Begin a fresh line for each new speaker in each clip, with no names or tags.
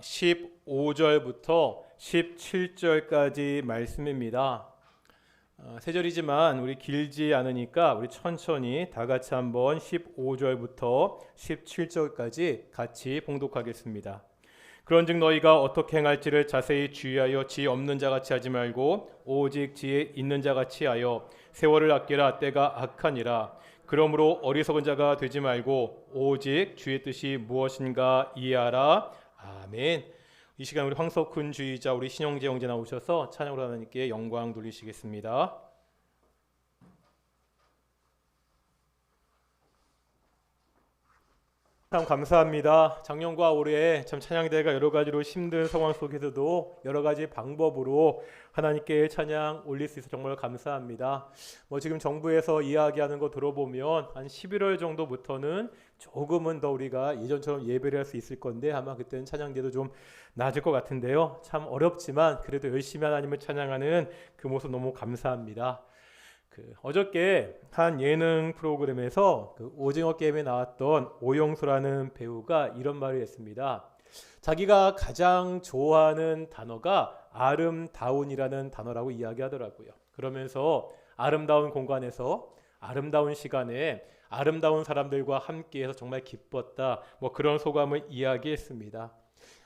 15절부터 17절까지 말씀입니다. 세 절이지만 우리 길지 않으니까 우리 천천히 다 같이 한번 15절부터 17절까지 같이 봉독하겠습니다. 그런즉 너희가 어떻게 행할지를 자세히 주의하여 지혜 없는 자같이 하지 말고 오직 지혜 있는 자같이 하여 세월을 아끼라. 때가 악하니라. 그러므로 어리석은 자가 되지 말고 오직 주의 뜻이 무엇인가 이해하라. 아멘. 이 시간 우리 황석훈 주의자 우리 신영재 형제 나오셔서 찬양으로 하나님께 영광 돌리시겠습니다. 참 감사합니다. 작년과 올해 참 찬양대회가 여러 가지로 힘든 상황 속에서도 여러 가지 방법으로 하나님께 찬양 올릴 수 있어서 정말 감사합니다. 지금 정부에서 이야기하는 거 들어보면 한 11월 정도부터는 조금은 더 우리가 예전처럼 예배를 할 수 있을 건데 아마 그때는 찬양대도 좀 낮을 것 같은데요. 참 어렵지만 그래도 열심히 하나님을 찬양하는 그 모습 너무 감사합니다. 어저께 한 예능 프로그램에서 오징어 게임에 나왔던 오영수라는 배우가 이런 말을 했습니다. 자기가 가장 좋아하는 단어가 아름다운이라는 단어라고 이야기하더라고요. 그러면서 아름다운 공간에서 아름다운 시간에 아름다운 사람들과 함께해서 정말 기뻤다. 그런 소감을 이야기했습니다.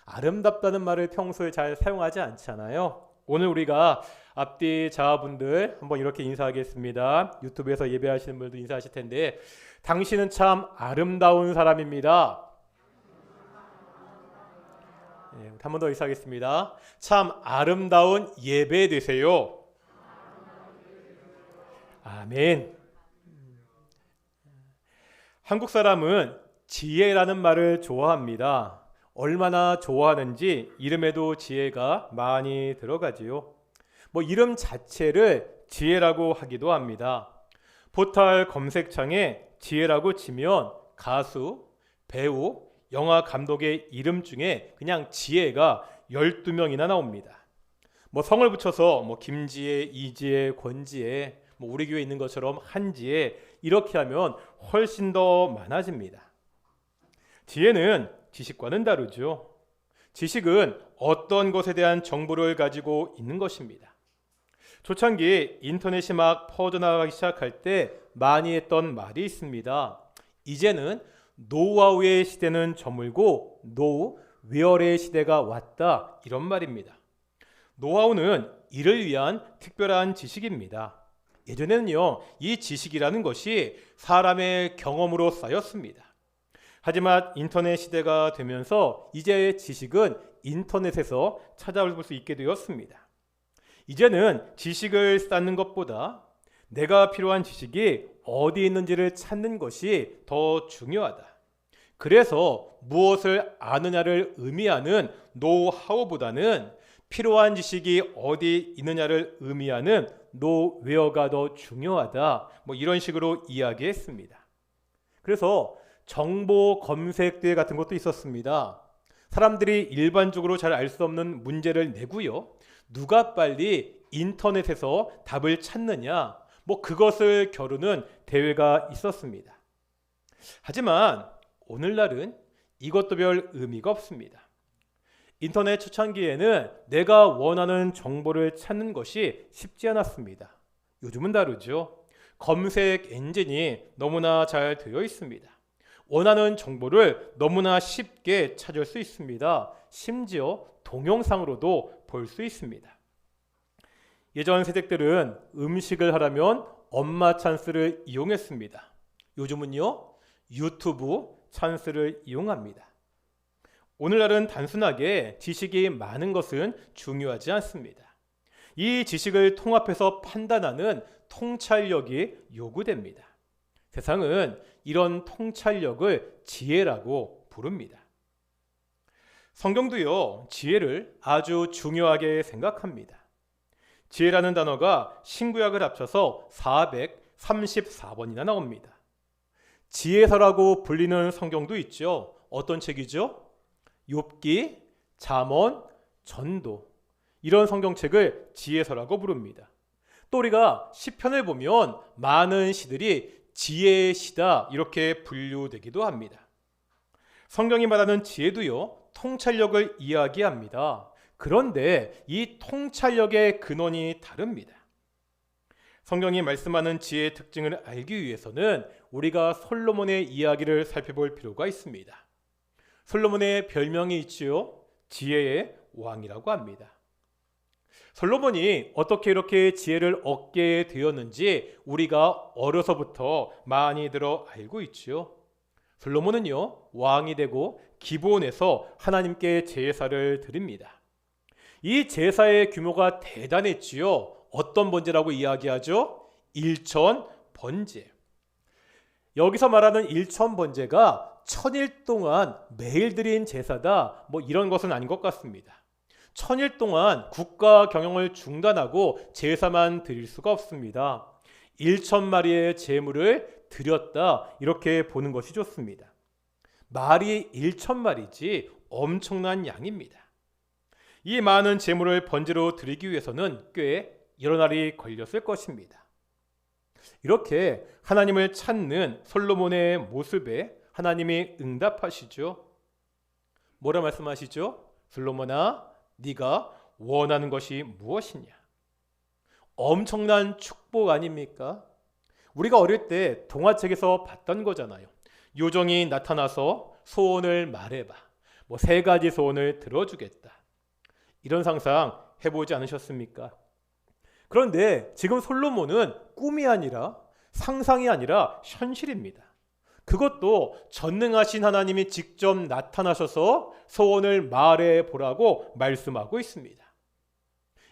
아름답다는 말을 평소에 잘 사용하지 않잖아요. 오늘 우리가 앞뒤 자분들 한번 이렇게 인사하겠습니다. 유튜브에서 예배하시는 분들도 인사하실 텐데, 당신은 참 아름다운 사람입니다. 한 번 더 인사하겠습니다. 참 아름다운 예배 되세요. 아멘. 한국 사람은 지혜라는 말을 좋아합니다. 얼마나 좋아하는지 이름에도 지혜가 많이 들어가지요. 이름 자체를 지혜라고 하기도 합니다. 포털 검색창에 지혜라고 치면 가수, 배우, 영화 감독의 이름 중에 그냥 지혜가 12명이나 나옵니다. 성을 붙여서 김지혜, 이지혜, 권지혜, 우리 교회에 있는 것처럼 한지혜 이렇게 하면 훨씬 더 많아집니다. 지혜는 지식과는 다르죠. 지식은 어떤 것에 대한 정보를 가지고 있는 것입니다. 초창기 인터넷이 막 퍼져나가기 시작할 때 많이 했던 말이 있습니다. 이제는 노하우의 시대는 저물고 노웨어의 시대가 왔다. 이런 말입니다. 노하우는 이를 위한 특별한 지식입니다. 예전에는요, 이 지식이라는 것이 사람의 경험으로 쌓였습니다. 하지만 인터넷 시대가 되면서 이제 지식은 인터넷에서 찾아볼 수 있게 되었습니다. 이제는 지식을 쌓는 것보다 내가 필요한 지식이 어디 있는지를 찾는 것이 더 중요하다. 그래서 무엇을 아느냐를 의미하는 노하우보다는 필요한 지식이 어디 있느냐를 의미하는 노웨어가 더 중요하다. 이런 식으로 이야기했습니다. 그래서 정보 검색대 같은 것도 있었습니다. 사람들이 일반적으로 잘 알 수 없는 문제를 내고요. 누가 빨리 인터넷에서 답을 찾느냐, 그것을 겨루는 대회가 있었습니다. 하지만 오늘날은 이것도 별 의미가 없습니다. 인터넷 초창기에는 내가 원하는 정보를 찾는 것이 쉽지 않았습니다. 요즘은 다르죠. 검색 엔진이 너무나 잘 되어 있습니다. 원하는 정보를 너무나 쉽게 찾을 수 있습니다. 심지어 동영상으로도 볼 수 있습니다. 예전 세대들은 음식을 하려면 엄마 찬스를 이용했습니다. 요즘은요, 유튜브 찬스를 이용합니다. 오늘날은 단순하게 지식이 많은 것은 중요하지 않습니다. 이 지식을 통합해서 판단하는 통찰력이 요구됩니다. 세상은 이런 통찰력을 지혜라고 부릅니다. 성경도요, 지혜를 아주 중요하게 생각합니다. 지혜라는 단어가 신구약을 합쳐서 434번이나 나옵니다. 지혜서라고 불리는 성경도 있죠. 어떤 책이죠? 욥기, 잠언, 전도, 이런 성경책을 지혜서라고 부릅니다. 또 우리가 시편을 보면 많은 시들이 지혜의 시다 이렇게 분류되기도 합니다. 성경이 말하는 지혜도요, 통찰력을 이야기합니다. 그런데 이 통찰력의 근원이 다릅니다. 성경이 말씀하는 지혜의 특징을 알기 위해서는 우리가 솔로몬의 이야기를 살펴볼 필요가 있습니다. 솔로몬의 별명이 있지요. 지혜의 왕이라고 합니다. 솔로몬이 어떻게 이렇게 지혜를 얻게 되었는지 우리가 어려서부터 많이 들어 알고 있지요. 솔로몬은요, 왕이 되고 기브온에서 하나님께 제사를 드립니다. 이 제사의 규모가 대단했지요. 어떤 번제라고 이야기하죠? 일천번제. 여기서 말하는 일천번제가 1000일 동안 매일 드린 제사다, 이런 것은 아닌 것 같습니다. 1000일 동안 국가 경영을 중단하고 제사만 드릴 수가 없습니다. 1000마리의 제물을 드렸다, 이렇게 보는 것이 좋습니다. 말이 1000마리지 엄청난 양입니다. 이 많은 제물을 번제로 드리기 위해서는 꽤 여러 날이 걸렸을 것입니다. 이렇게 하나님을 찾는 솔로몬의 모습에 하나님이 응답하시죠. 뭐라 말씀하시죠? 솔로몬아, 네가 원하는 것이 무엇이냐? 엄청난 축복 아닙니까? 우리가 어릴 때 동화책에서 봤던 거잖아요. 요정이 나타나서 소원을 말해봐. 3가지 소원을 들어주겠다. 이런 상상 해보지 않으셨습니까? 그런데 지금 솔로몬은 꿈이 아니라 상상이 아니라 현실입니다. 그것도 전능하신 하나님이 직접 나타나셔서 소원을 말해 보라고 말씀하고 있습니다.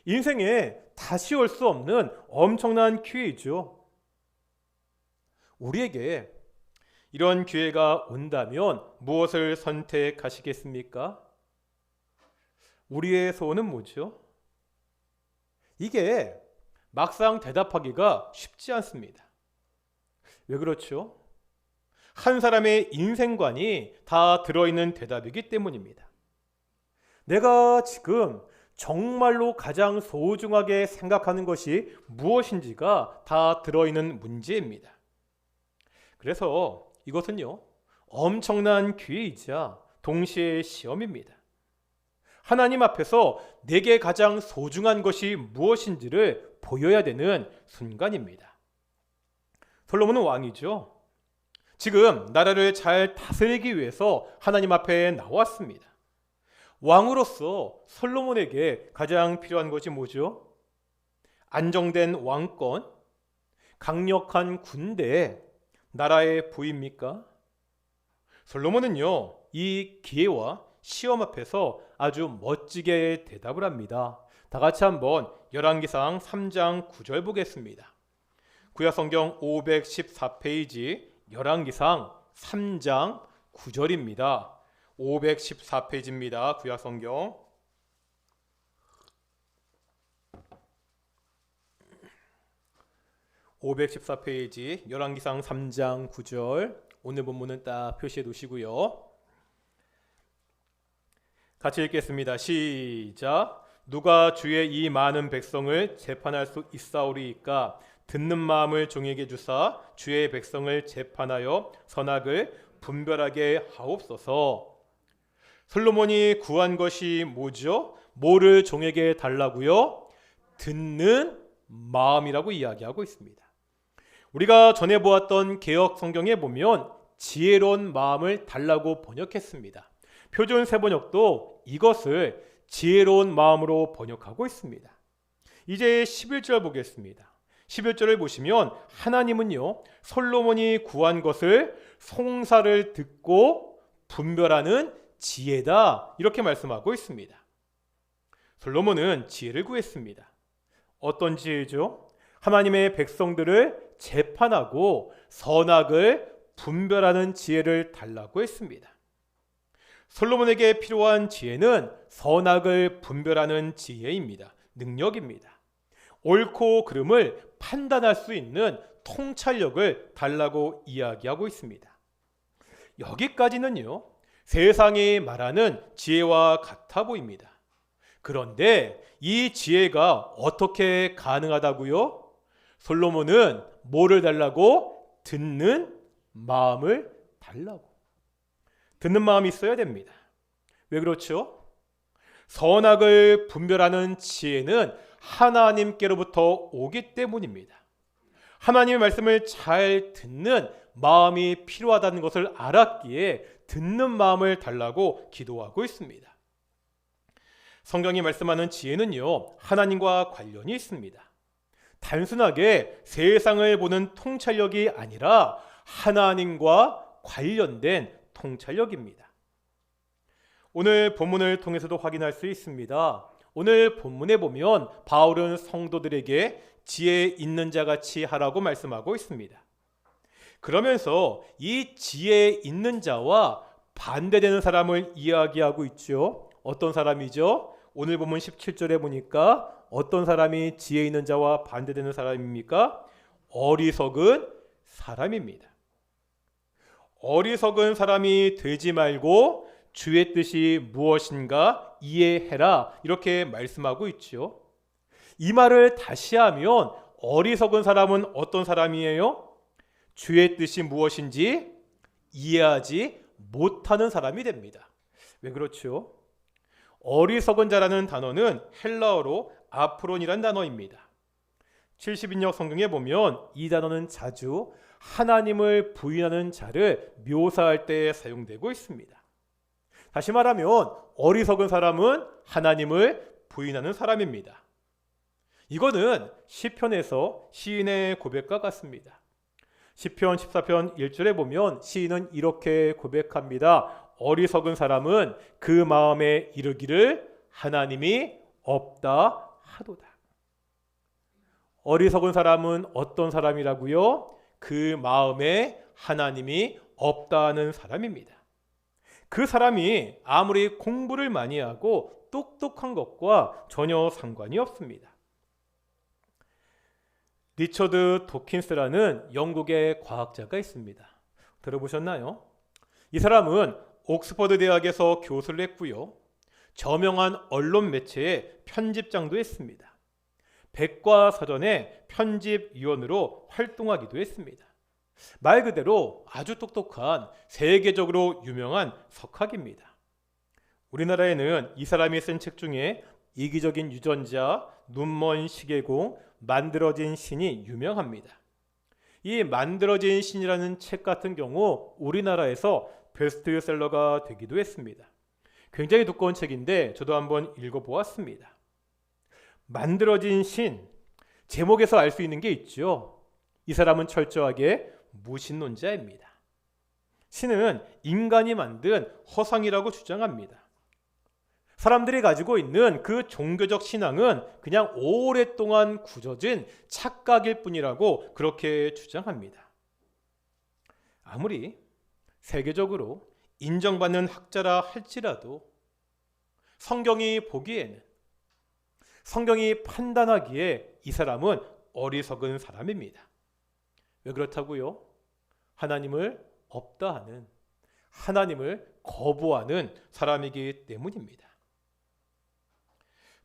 인생에 다시 올 수 없는 엄청난 기회이죠. 우리에게 이런 기회가 온다면 무엇을 선택하시겠습니까? 우리의 소원은 뭐죠? 이게 막상 대답하기가 쉽지 않습니다. 왜 그렇죠? 한 사람의 인생관이 다 들어있는 대답이기 때문입니다. 내가 지금 정말로 가장 소중하게 생각하는 것이 무엇인지가 다 들어있는 문제입니다. 그래서 이것은요, 엄청난 기회이자 동시에 시험입니다. 하나님 앞에서 내게 가장 소중한 것이 무엇인지를 보여야 되는 순간입니다. 솔로몬은 왕이죠. 지금 나라를 잘 다스리기 위해서 하나님 앞에 나왔습니다. 왕으로서 솔로몬에게 가장 필요한 것이 뭐죠? 안정된 왕권, 강력한 군대, 나라의 부입니까? 솔로몬은요, 이 기회와 시험 앞에서 아주 멋지게 대답을 합니다. 다 같이 한번 열왕기상 3장 9절 보겠습니다. 구약성경 514페이지 열왕기상 3장 9절입니다. 514페이지입니다. 구약성경. (514페이지) 열왕기상 3장 9절. 오늘 본문은 딱 표시해 두시고요. 같이 읽겠습니다. 시작. 누가 주의 이 많은 백성을 재판할 수 있사오리이까? 듣는 마음을 종에게 주사 주의 백성을 재판하여 선악을 분별하게 하옵소서. 솔로몬이 구한 것이 뭐죠? 뭐를 종에게 달라고요? 듣는 마음이라고 이야기하고 있습니다. 우리가 전에 보았던 개역 성경에 보면 지혜로운 마음을 달라고 번역했습니다. 표준 세번역도 이것을 지혜로운 마음으로 번역하고 있습니다. 이제 11절 보겠습니다. 11절을 보시면 하나님은요, 솔로몬이 구한 것을 송사를 듣고 분별하는 지혜다, 이렇게 말씀하고 있습니다. 솔로몬은 지혜를 구했습니다. 어떤 지혜죠? 하나님의 백성들을 재판하고 선악을 분별하는 지혜를 달라고 했습니다. 솔로몬에게 필요한 지혜는 선악을 분별하는 지혜입니다. 능력입니다. 옳고 그름을 판단할 수 있는 통찰력을 달라고 이야기하고 있습니다. 여기까지는요, 세상이 말하는 지혜와 같아 보입니다. 그런데 이 지혜가 어떻게 가능하다고요? 솔로몬은 뭐를 달라고? 듣는 마음을 달라고. 듣는 마음이 있어야 됩니다. 왜 그렇죠? 선악을 분별하는 지혜는 하나님께로부터 오기 때문입니다. 하나님의 말씀을 잘 듣는 마음이 필요하다는 것을 알았기에 듣는 마음을 달라고 기도하고 있습니다. 성경이 말씀하는 지혜는요, 하나님과 관련이 있습니다. 단순하게 세상을 보는 통찰력이 아니라 하나님과 관련된 통찰력입니다. 오늘 본문을 통해서도 확인할 수 있습니다. 오늘 본문에 보면 바울은 성도들에게 지혜 있는 자같이 하라고 말씀하고 있습니다. 그러면서 이 지혜 있는 자와 반대되는 사람을 이야기하고 있죠. 어떤 사람이죠? 오늘 본문 17절에 보니까 어떤 사람이 지혜 있는 자와 반대되는 사람입니까? 어리석은 사람입니다. 어리석은 사람이 되지 말고 주의 뜻이 무엇인가 이해해라, 이렇게 말씀하고 있죠. 이 말을 다시 하면 어리석은 사람은 어떤 사람이에요? 주의 뜻이 무엇인지 이해하지 못하는 사람이 됩니다. 왜 그렇죠? 어리석은 자라는 단어는 헬라어로 아프론이란 단어입니다. 70인역 성경에 보면 이 단어는 자주 하나님을 부인하는 자를 묘사할 때 사용되고 있습니다. 다시 말하면 어리석은 사람은 하나님을 부인하는 사람입니다. 이거는 시편에서 시인의 고백과 같습니다. 시편 14편 1절에 보면 시인은 이렇게 고백합니다. 어리석은 사람은 그 마음에 이르기를 하나님이 없다 하도다. 어리석은 사람은 어떤 사람이라고요? 그 마음에 하나님이 없다는 사람입니다. 그 사람이 아무리 공부를 많이 하고 똑똑한 것과 전혀 상관이 없습니다. 리처드 도킨스라는 영국의 과학자가 있습니다. 들어보셨나요? 이 사람은 옥스퍼드 대학에서 교수를 했고요. 저명한 언론 매체의 편집장도 했습니다. 백과사전의 편집위원으로 활동하기도 했습니다. 말 그대로 아주 똑똑한 세계적으로 유명한 석학입니다. 우리나라에는 이 사람이 쓴 책 중에 이기적인 유전자, 눈먼 시계공, 만들어진 신이 유명합니다. 이 만들어진 신이라는 책 같은 경우 우리나라에서 베스트셀러가 되기도 했습니다. 굉장히 두꺼운 책인데 저도 한번 읽어보았습니다. 만들어진 신, 제목에서 알 수 있는 게 있죠. 이 사람은 철저하게 무신론자입니다. 신은 인간이 만든 허상이라고 주장합니다. 사람들이 가지고 있는 그 종교적 신앙은 그냥 오랫동안 굳어진 착각일 뿐이라고 그렇게 주장합니다. 아무리 세계적으로 인정받는 학자라 할지라도 성경이 보기에는, 성경이 판단하기에 이 사람은 어리석은 사람입니다. 왜 그렇다고요? 하나님을 없다 하는, 하나님을 거부하는 사람이기 때문입니다.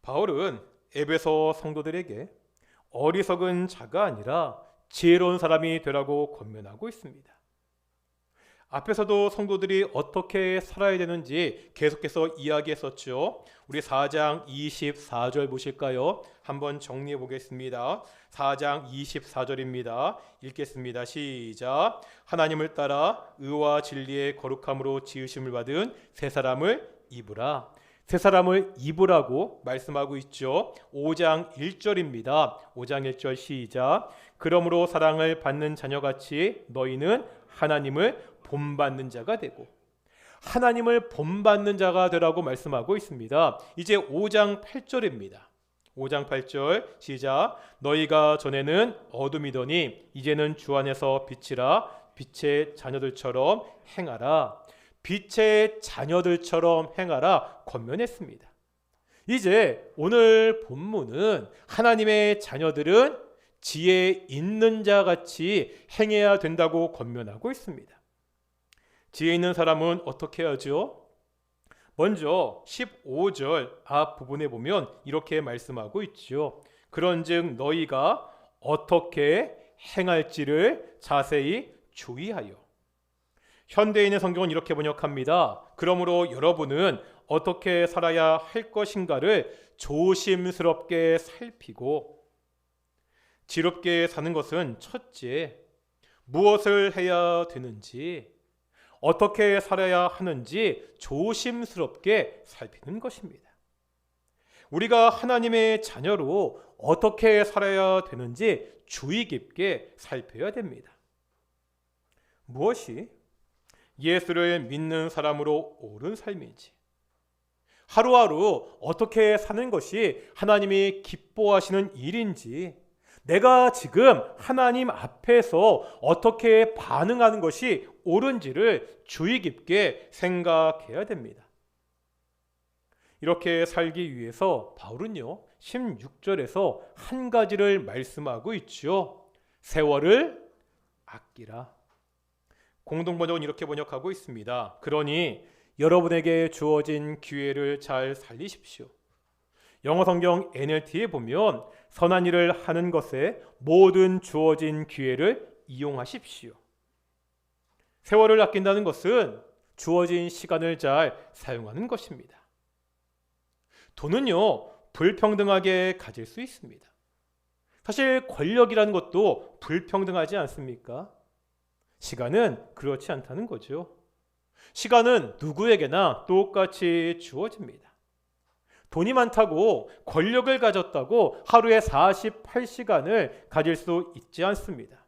바울은 에베소 성도들에게 어리석은 자가 아니라 지혜로운 사람이 되라고 권면하고 있습니다. 앞에서도 성도들이 어떻게 살아야 되는지 계속해서 이야기했었죠. 우리 4장 24절 보실까요? 한번 정리해 보겠습니다. 4장 24절입니다. 읽겠습니다. 시작. 하나님을 따라 의와 진리의 거룩함으로 지으심을 받은 새 사람을 입으라. 새 사람을 입으라고 말씀하고 있죠. 5장 1절입니다. 5장 1절 시작. 그러므로 사랑을 받는 자녀같이 너희는 하나님을 본받는 자가 되고, 하나님을 본받는 자가 되라고 말씀하고 있습니다. 이제 5장 8절입니다. 5장 8절 시작. 너희가 전에는 어둠이더니 이제는 주 안에서 빛이라. 빛의 자녀들처럼 행하라. 빛의 자녀들처럼 행하라 권면했습니다. 이제 오늘 본문은 하나님의 자녀들은 지혜 있는 자같이 행해야 된다고 권면하고 있습니다. 지혜 있는 사람은 어떻게 하죠? 먼저 15절 앞부분에 보면 이렇게 말씀하고 있죠. 그런즉 너희가 어떻게 행할지를 자세히 주의하여. 현대인의 성경은 이렇게 번역합니다. 그러므로 여러분은 어떻게 살아야 할 것인가를 조심스럽게 살피고, 지롭게 사는 것은 첫째, 무엇을 해야 되는지, 어떻게 살아야 하는지 조심스럽게 살피는 것입니다. 우리가 하나님의 자녀로 어떻게 살아야 되는지 주의 깊게 살펴야 됩니다. 무엇이 예수를 믿는 사람으로 옳은 삶인지, 하루하루 어떻게 사는 것이 하나님이 기뻐하시는 일인지, 내가 지금 하나님 앞에서 어떻게 반응하는 것이 옳은지를 주의 깊게 생각해야 됩니다. 이렇게 살기 위해서 바울은요 16절에서 한 가지를 말씀하고 있죠. 세월을 아끼라. 공동번역은 이렇게 번역하고 있습니다. 그러니 여러분에게 주어진 기회를 잘 살리십시오. 영어 성경 NLT에 보면 선한 일을 하는 것에 모든 주어진 기회를 이용하십시오. 세월을 아낀다는 것은 주어진 시간을 잘 사용하는 것입니다. 돈은요 불평등하게 가질 수 있습니다. 사실 권력이라는 것도 불평등하지 않습니까? 시간은 그렇지 않다는 거죠. 시간은 누구에게나 똑같이 주어집니다. 돈이 많다고 권력을 가졌다고 하루에 48시간을 가질 수 있지 않습니다.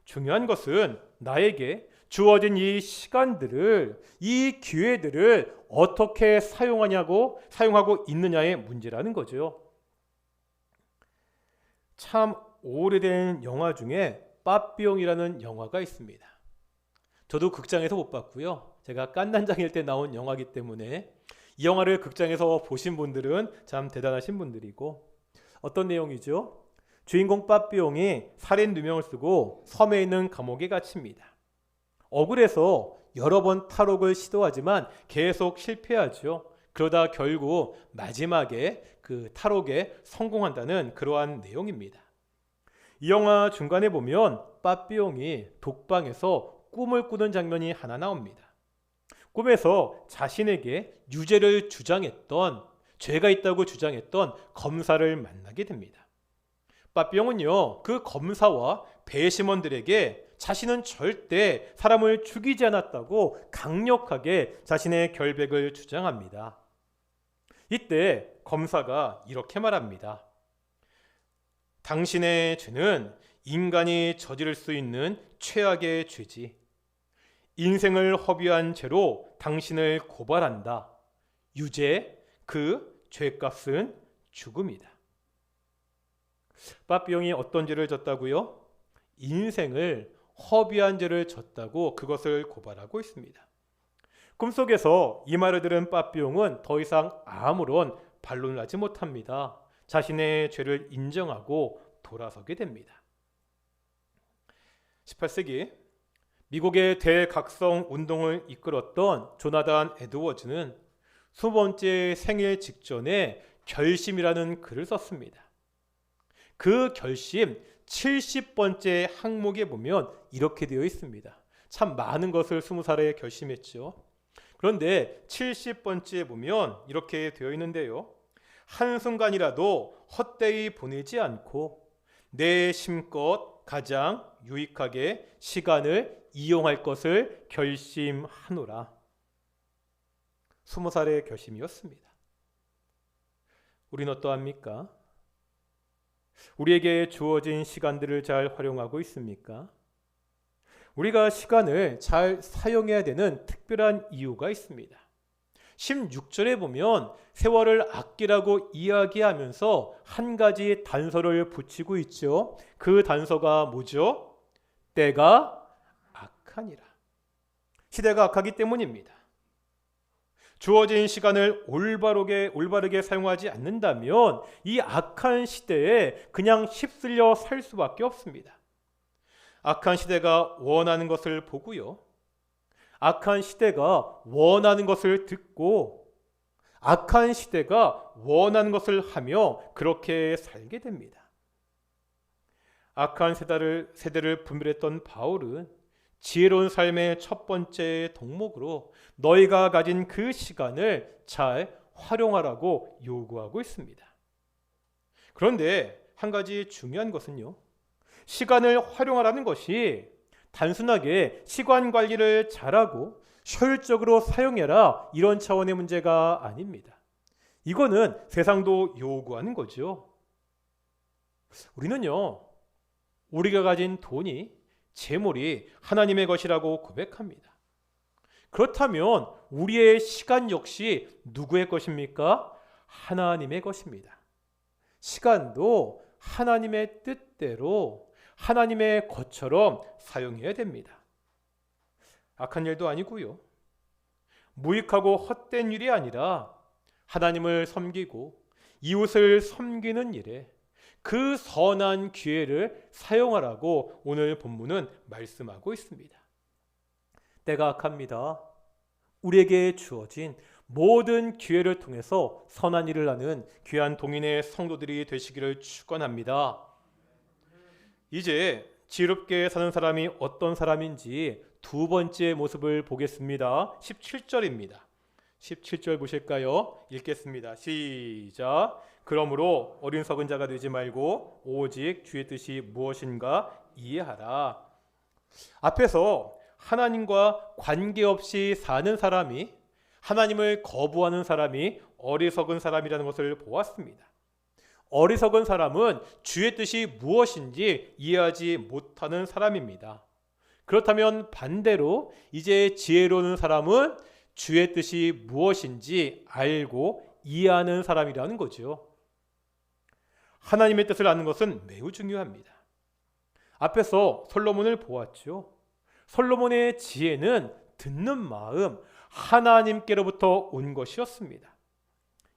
중요한 것은 나에게 주어진 이 시간들을, 이 기회들을 어떻게 사용하고 있느냐의 문제라는 거죠. 참 오래된 영화 중에 빠삐용이라는 영화가 있습니다. 저도 극장에서 못 봤고요. 제가 깐난장일 때 나온 영화이기 때문에 이 영화를 극장에서 보신 분들은 참 대단하신 분들이고, 어떤 내용이죠? 주인공 빠삐용이 살인 누명을 쓰고 섬에 있는 감옥에 갇힙니다. 억울해서 여러 번 탈옥을 시도하지만 계속 실패하죠. 그러다 결국 마지막에 그 탈옥에 성공한다는 그러한 내용입니다. 이 영화 중간에 보면 빠삐용이 독방에서 꿈을 꾸는 장면이 하나 나옵니다. 꿈에서 자신에게 유죄를 주장했던, 죄가 있다고 주장했던 검사를 만나게 됩니다. 빠삐용은요 그 검사와 배심원들에게 자신은 절대 사람을 죽이지 않았다고 강력하게 자신의 결백을 주장합니다. 이때 검사가 이렇게 말합니다. 당신의 죄는 인간이 저지를 수 있는 최악의 죄지. 인생을 허비한 죄로 당신을 고발한다. 유죄, 그 죄값은 죽음이다. 빠삐용이 어떤 죄를 졌다고요? 인생을 허비한 죄를 졌다고 그것을 고발하고 있습니다. 꿈속에서 이 말을 들은 빠삐용은 더 이상 아무런 반론을 하지 못합니다. 자신의 죄를 인정하고 돌아서게 됩니다. 18세기 미국의 대각성 운동을 이끌었던 조나단 에드워즈는 20번째 생일 직전에 결심이라는 글을 썼습니다. 그 결심 70번째 항목에 보면 이렇게 되어 있습니다. 참 많은 것을 20살에 결심했죠. 그런데 70번째에 보면 이렇게 되어 있는데요. 한순간이라도 헛되이 보내지 않고 내 심껏 가장 유익하게 시간을 이용할 것을 결심하노라. 20살의 결심이었습니다. 우린 어떠합니까? 우리에게 주어진 시간들을 잘 활용하고 있습니까? 우리가 시간을 잘 사용해야 되는 특별한 이유가 있습니다. 16절에 보면 세월을 아끼라고 이야기하면서 한 가지 단서를 붙이고 있죠. 그 단서가 뭐죠? 때가 악하니라. 시대가 악하기 때문입니다. 주어진 시간을 올바르게 사용하지 않는다면 이 악한 시대에 그냥 휩쓸려 살 수밖에 없습니다. 악한 시대가 원하는 것을 보고요. 악한 시대가 원하는 것을 듣고 악한 시대가 원하는 것을 하며 그렇게 살게 됩니다. 악한 세대를 분별했던 바울은 지혜로운 삶의 첫 번째 덕목으로 너희가 가진 그 시간을 잘 활용하라고 요구하고 있습니다. 그런데 한 가지 중요한 것은요, 시간을 활용하라는 것이 단순하게 시간 관리를 잘하고 효율적으로 사용해라 이런 차원의 문제가 아닙니다. 이거는 세상도 요구하는 거죠. 우리는요, 우리가 가진 돈이, 재물이 하나님의 것이라고 고백합니다. 그렇다면 우리의 시간 역시 누구의 것입니까? 하나님의 것입니다. 시간도 하나님의 뜻대로 하나님의 것처럼 사용해야 됩니다. 악한 일도 아니고요, 무익하고 헛된 일이 아니라 하나님을 섬기고 이웃을 섬기는 일에 그 선한 기회를 사용하라고 오늘 본문은 말씀하고 있습니다. 때가 악합니다. 우리에게 주어진 모든 기회를 통해서 선한 일을 하는 귀한 동인의 성도들이 되시기를 축원합니다. 이제 지혜롭게 사는 사람이 어떤 사람인지 두 번째 모습을 보겠습니다. 17절입니다. 17절 보실까요? 읽겠습니다. 시작. 그러므로 어리석은 자가 되지 말고 오직 주의 뜻이 무엇인가 이해하라. 앞에서 하나님과 관계없이 사는 사람이, 하나님을 거부하는 사람이 어리석은 사람이라는 것을 보았습니다. 어리석은 사람은 주의 뜻이 무엇인지 이해하지 못하는 사람입니다. 그렇다면 반대로 이제 지혜로운 사람은 주의 뜻이 무엇인지 알고 이해하는 사람이라는 거죠. 하나님의 뜻을 아는 것은 매우 중요합니다. 앞에서 솔로몬을 보았죠. 솔로몬의 지혜는 듣는 마음, 하나님께로부터 온 것이었습니다.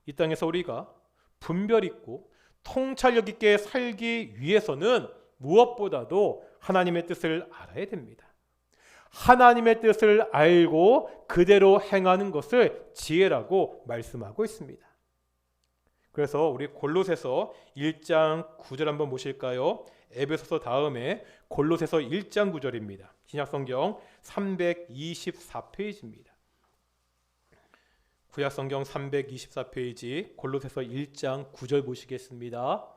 이 땅에서 우리가 분별 있고 통찰력 있게 살기 위해서는 무엇보다도 하나님의 뜻을 알아야 됩니다. 하나님의 뜻을 알고 그대로 행하는 것을 지혜라고 말씀하고 있습니다. 그래서 우리 골로새서 1장 9절 한번 보실까요? 에베소서 다음에 골로새서 1장 9절입니다. 신약성경 324페이지입니다. 구약성경 324페이지 골로새서 1장 9절 보시겠습니다.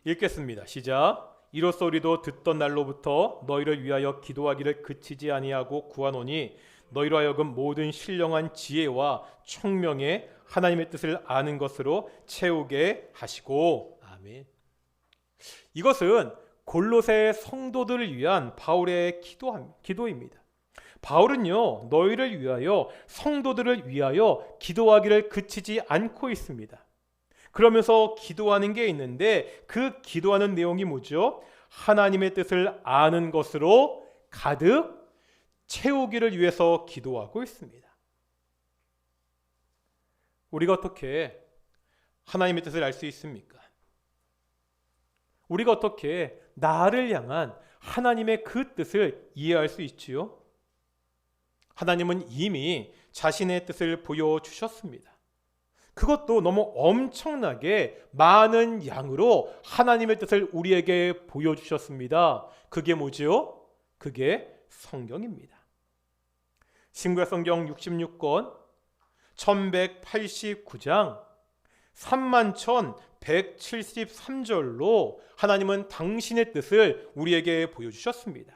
읽겠습니다. 시작. 이로써 우리도 듣던 날로부터 너희를 위하여 기도하기를 그치지 아니하고 구하노니 너희로 하여금 모든 신령한 지혜와 총명에 하나님의 뜻을 아는 것으로 채우게 하시고. 아멘. 이것은 골로새 성도들을 위한 바울의 기도입니다. 바울은요, 너희를 위하여, 성도들을 위하여 기도하기를 그치지 않고 있습니다. 그러면서 기도하는 게 있는데 그 기도하는 내용이 뭐죠? 하나님의 뜻을 아는 것으로 가득 채우기를 위해서 기도하고 있습니다. 우리가 어떻게 하나님의 뜻을 알 수 있습니까? 우리가 어떻게 나를 향한 하나님의 그 뜻을 이해할 수 있지요? 하나님은 이미 자신의 뜻을 보여주셨습니다. 그것도 너무 엄청나게 많은 양으로 하나님의 뜻을 우리에게 보여주셨습니다. 그게 뭐지요? 그게 성경입니다. 신구약 성경 66권 1189장 31,173절로 하나님은 당신의 뜻을 우리에게 보여주셨습니다.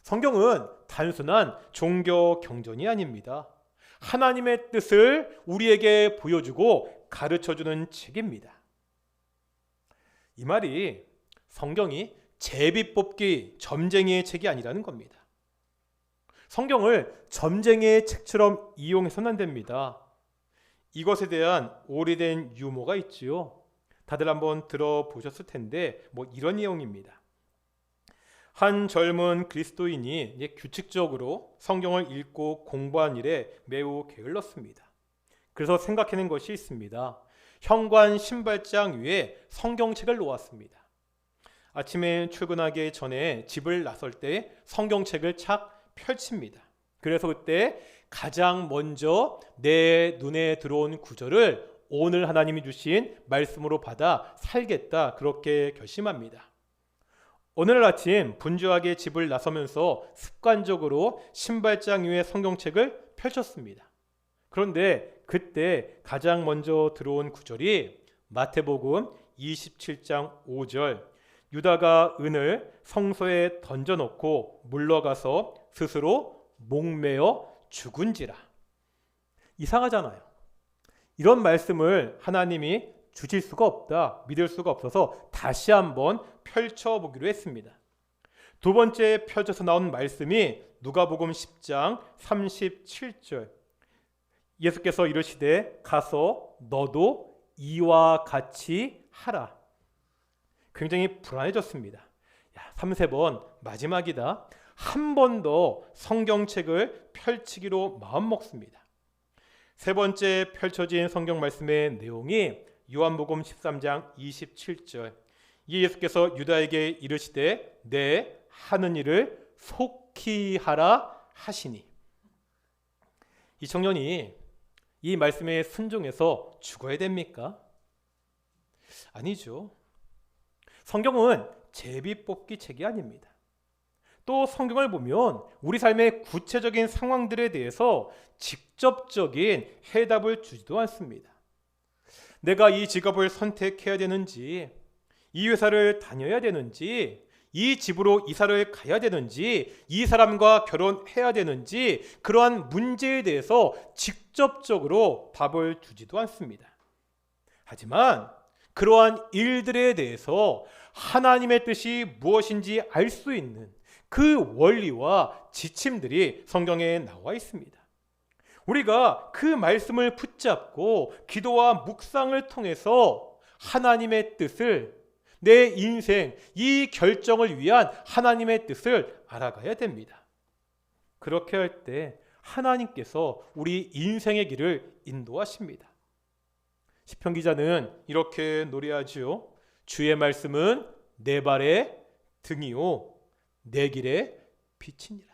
성경은 단순한 종교 경전이 아닙니다. 하나님의 뜻을 우리에게 보여주고 가르쳐주는 책입니다. 이 말이 성경이 제비뽑기 점쟁이의 책이 아니라는 겁니다. 성경을 점쟁이의 책처럼 이용해서는 안 됩니다. 이것에 대한 오래된 유머가 있지요. 다들 한번 들어보셨을 텐데 이런 내용입니다. 한 젊은 그리스도인이 규칙적으로 성경을 읽고 공부한 일에 매우 게을렀습니다. 그래서 생각해낸 것이 있습니다. 현관 신발장 위에 성경책을 놓았습니다. 아침에 출근하기 전에 집을 나설 때 성경책을 착 펼칩니다. 그래서 그때 가장 먼저 내 눈에 들어온 구절을 오늘 하나님이 주신 말씀으로 받아 살겠다, 그렇게 결심합니다. 오늘 아침 분주하게 집을 나서면서 습관적으로 신발장 위에 성경책을 펼쳤습니다. 그런데 그때 가장 먼저 들어온 구절이 마태복음 27장 5절, 유다가 은을 성소에 던져놓고 물러가서 스스로 목매어 죽은지라. 이상하잖아요. 이런 말씀을 하나님이 주실 수가 없다, 믿을 수가 없어서 다시 한번 펼쳐보기로 했습니다. 두 번째 펼쳐서 나온 말씀이 누가복음 10장 37절, 예수께서 이르시되 가서 너도 이와 같이 하라. 굉장히 불안해졌습니다. 3번 마지막이다. 한 번 더 성경책을 펼치기로 마음먹습니다. 세 번째 펼쳐진 성경 말씀의 내용이 요한복음 13장 27절, 예수께서 유다에게 이르시되 내 하는 일을 속히 하라 하시니. 이 청년이 이 말씀에 순종해서 죽어야 됩니까? 아니죠. 성경은 제비뽑기 책이 아닙니다. 또 성경을 보면 우리 삶의 구체적인 상황들에 대해서 직접적인 해답을 주지도 않습니다. 내가 이 직업을 선택해야 되는지, 이 회사를 다녀야 되는지, 이 집으로 이사를 가야 되는지, 이 사람과 결혼해야 되는지, 그러한 문제에 대해서 직접적으로 답을 주지도 않습니다. 하지만 그러한 일들에 대해서 하나님의 뜻이 무엇인지 알 수 있는 그 원리와 지침들이 성경에 나와 있습니다. 우리가 그 말씀을 붙잡고 기도와 묵상을 통해서 하나님의 뜻을, 내 인생, 이 결정을 위한 하나님의 뜻을 알아가야 됩니다. 그렇게 할 때 하나님께서 우리 인생의 길을 인도하십니다. 시편 기자는 이렇게 노래하지요. 주의 말씀은 내 발의 등이요 내 길의 빛이니라.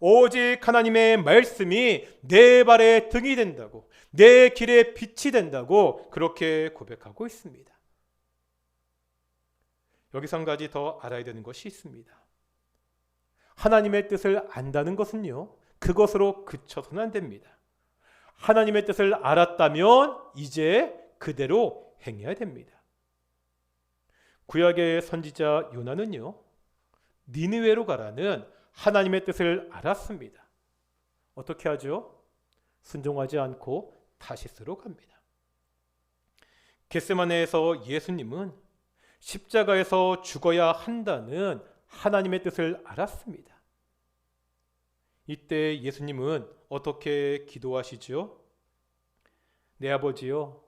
오직 하나님의 말씀이 내 발의 등이 된다고, 내 길의 빛이 된다고 그렇게 고백하고 있습니다. 여기서 한 가지 더 알아야 되는 것이 있습니다. 하나님의 뜻을 안다는 것은요, 그것으로 그쳐서는 안 됩니다. 하나님의 뜻을 알았다면 이제 그대로 행해야 됩니다. 구약의 선지자 요나는요, 니느웨로 가라는 하나님의 뜻을 알았습니다. 어떻게 하죠? 순종하지 않고 다시스로 갑니다. 겟세마네에서 예수님은 십자가에서 죽어야 한다는 하나님의 뜻을 알았습니다. 이때 예수님은 어떻게 기도하시죠? 내 아버지여,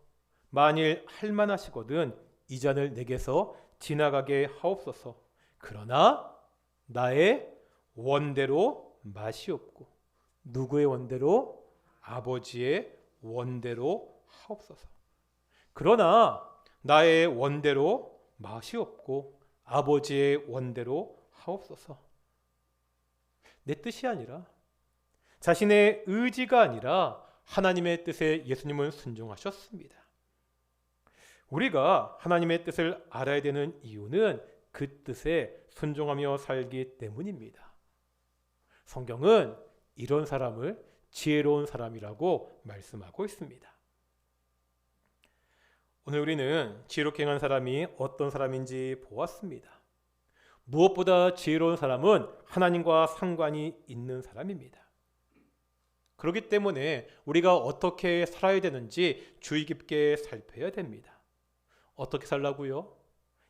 만일 할만하시거든 이 잔을 내게서 지나가게 하옵소서. 그러나 나의 원대로 마시옵고. 누구의 원대로? 아버지의 원대로 하옵소서. 그러나 나의 원대로 마시옵고 아버지의 원대로 하옵소서. 내 뜻이 아니라, 자신의 의지가 아니라 하나님의 뜻에 예수님은 순종하셨습니다. 우리가 하나님의 뜻을 알아야 되는 이유는 그 뜻에 순종하며 살기 때문입니다. 성경은 이런 사람을 지혜로운 사람이라고 말씀하고 있습니다. 오늘 우리는 지혜롭게 행한 사람이 어떤 사람인지 보았습니다. 무엇보다 지혜로운 사람은 하나님과 상관이 있는 사람입니다. 그렇기 때문에 우리가 어떻게 살아야 되는지 주의 깊게 살펴야 됩니다. 어떻게 살라고요?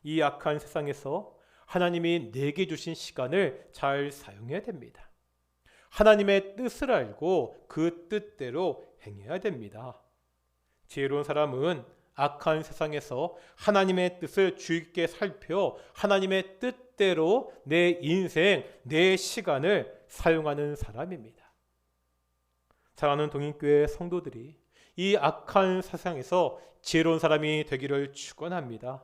이 악한 세상에서 하나님이 내게 주신 시간을 잘 사용해야 됩니다. 하나님의 뜻을 알고 그 뜻대로 행해야 됩니다. 지혜로운 사람은 악한 세상에서 하나님의 뜻을 주의 깊게 살펴 하나님의 뜻대로 내 인생, 내 시간을 사용하는 사람입니다. 사랑하는 동인교회 성도들이 이 악한 세상에서 지혜로운 사람이 되기를 축원합니다.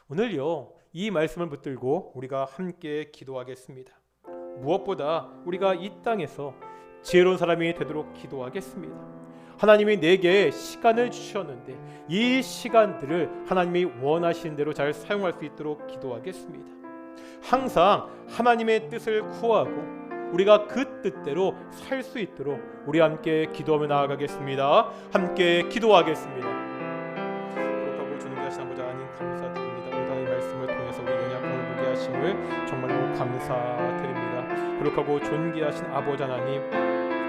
오늘요, 이 말씀을 붙들고 우리가 함께 기도하겠습니다. 무엇보다 우리가 이 땅에서 지혜로운 사람이 되도록 기도하겠습니다. 하나님이 내게 시간을 주셨는데 이 시간들을 하나님이 원하시는 대로 잘 사용할 수 있도록 기도하겠습니다. 항상 하나님의 뜻을 구하고 우리가 그 뜻대로 살 수 있도록 우리 함께 기도하며 나아가겠습니다. 함께 기도하겠습니다. 그렇다고 주님 하신 아버지 하나님 감사드립니다. 오늘 이 말씀을 통해서 우리 연약함을 보게 하심을 정말로 감사드립니다. 그렇다고 존귀하신 아버지 하나님,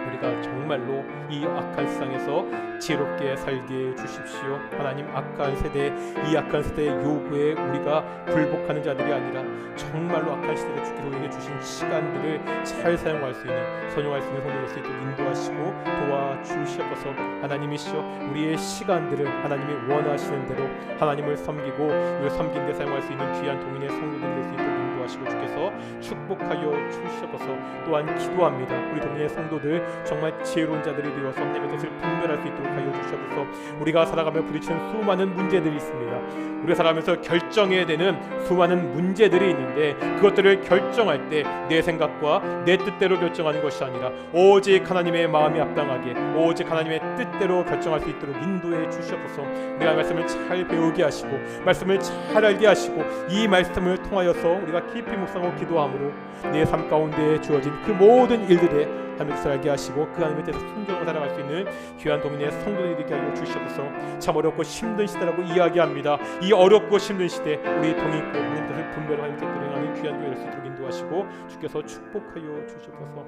우리가 정말로 이 악한 세상에서 지혜롭게 살게 해주십시오. 하나님, 악한 세대, 이 악한 세대의 요구에 우리가 굴복하는 자들이 아니라 정말로 악한 시대에 주께서 우리에게 주신 시간들을 잘 사용할 수 있는, 선용할 수 있는 성도가 될 수 있도록 인도하시고 도와주시옵소서. 하나님이시여, 우리의 시간들을 하나님이 원하시는 대로 하나님을 섬기고 우리를 섬긴 데 사용할 수 있는 귀한 동인의 성도들이 될 수 있도록 인도하시고 주께서 축복하여 주시옵소서. 또한 기도합니다. 우리 동인의 성도들 정말 지혜로운 자들이 되어서 하나님의 뜻을 분별할 수 있도록 하여 주시옵소서. 우리가 살아가며 부딪히는 수많은 문제들이 있습니다. 우리가 살아가면서 결정해야 되는 수많은 문제들이 있는데 그것들을 결정할 때 내 생각과 내 뜻대로 결정하는 것이 아니라 오직 하나님의 마음이 합당하게 오직 하나님의 뜻대로 결정할 수 있도록 인도해 주시옵소서. 우리가 말씀을 잘 배우게 하시고 말씀을 잘 알게 하시고 이 말씀을 통하여서 우리가 깊이 묵상하고 기도함으로 내 삶 가운데 주어진 그 모든 일들에 하나님의 뜻을 알게 하시고 그 하나님의 뜻에 순종하며 살아갈 수 있는 귀한 동인의 성도들이 되게 하여 주시옵소서. 참 어렵고 힘든 시대라고 이야기합니다. 이 어렵고 힘든 시대 우리 동이 있고 하나님의 뜻을 분별하고 하나님의 뜻대로 행하는 귀한 교회 될 수 있도록 인도하시고 주께서 축복하여 주시옵소서.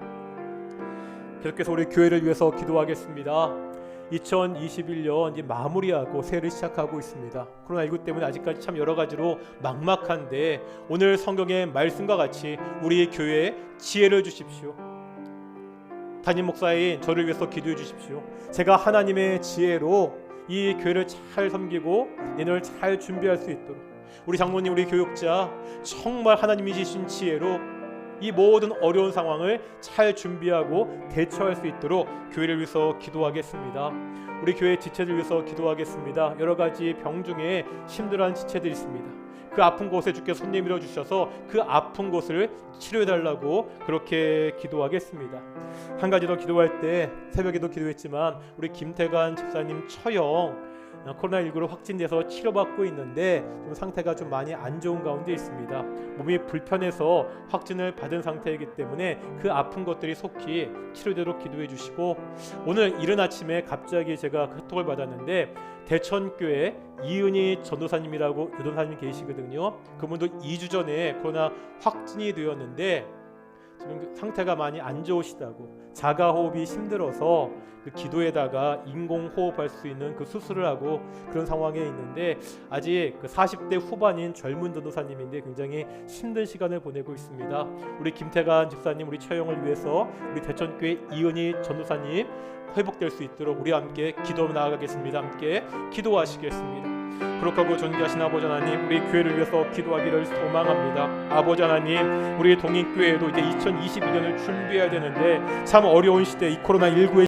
계속해서 우리 교회를 위해서 기도하겠습니다. 2021년 이제 마무리하고 새해를 시작하고 있습니다. 코로나19 때문에 아직까지 참 여러 가지로 막막한데 오늘 성경의 말씀과 같이 우리 교회에 지혜를 주십시오. 담임 목사인 저를 위해서 기도해 주십시오. 제가 하나님의 지혜로 이 교회를 잘 섬기고 내년을 잘 준비할 수 있도록 우리 장로님, 우리 교육자 정말 하나님이 주신 지혜로 이 모든 어려운 상황을 잘 준비하고 대처할 수 있도록 교회를 위해서 기도하겠습니다. 우리 교회 지체들 위해서 기도하겠습니다. 여러 가지 병 중에 힘들어하는 지체들이 있습니다. 그 아픈 곳에 주께서 손 내밀어 주셔서 그 아픈 곳을 치료해달라고 그렇게 기도하겠습니다. 한 가지 더 기도할 때 새벽에도 기도했지만 우리 김태관 집사님 처형 코로나19로 확진돼서 치료받고 있는데 좀 상태가 좀 많이 안 좋은 가운데 있습니다. 몸이 불편해서 확진을 받은 상태이기 때문에 그 아픈 것들이 속히 치료되도록 기도해 주시고 오늘 이른 아침에 갑자기 제가 카톡을 받았는데 대천교회 이은희 전도사님이라고 여전사님 계시거든요. 그분도 2주 전에 코로나 확진이 되었는데 지금 상태가 많이 안 좋으시다고 자가호흡이 힘들어서 그 기도에다가 인공호흡할 수 있는 그 수술을 하고 그런 상황에 있는데 아직 그 40대 후반인 젊은 전도사님인데 굉장히 힘든 시간을 보내고 있습니다. 우리 김태관 집사님, 우리 처형을 위해서 우리 대천교회 이은희 전도사님 회복될 수 있도록 우리 함께 기도 나아가겠습니다. 함께 기도하시겠습니다. 그렇다고 존귀하신 아버지 하나님, 우리 교회를 위해서 기도하기를 소망합니다. 아버지 하나님, 우리 동익교회도 이제 2022년을 준비해야 되는데 참 어려운 시대 이 코로나19의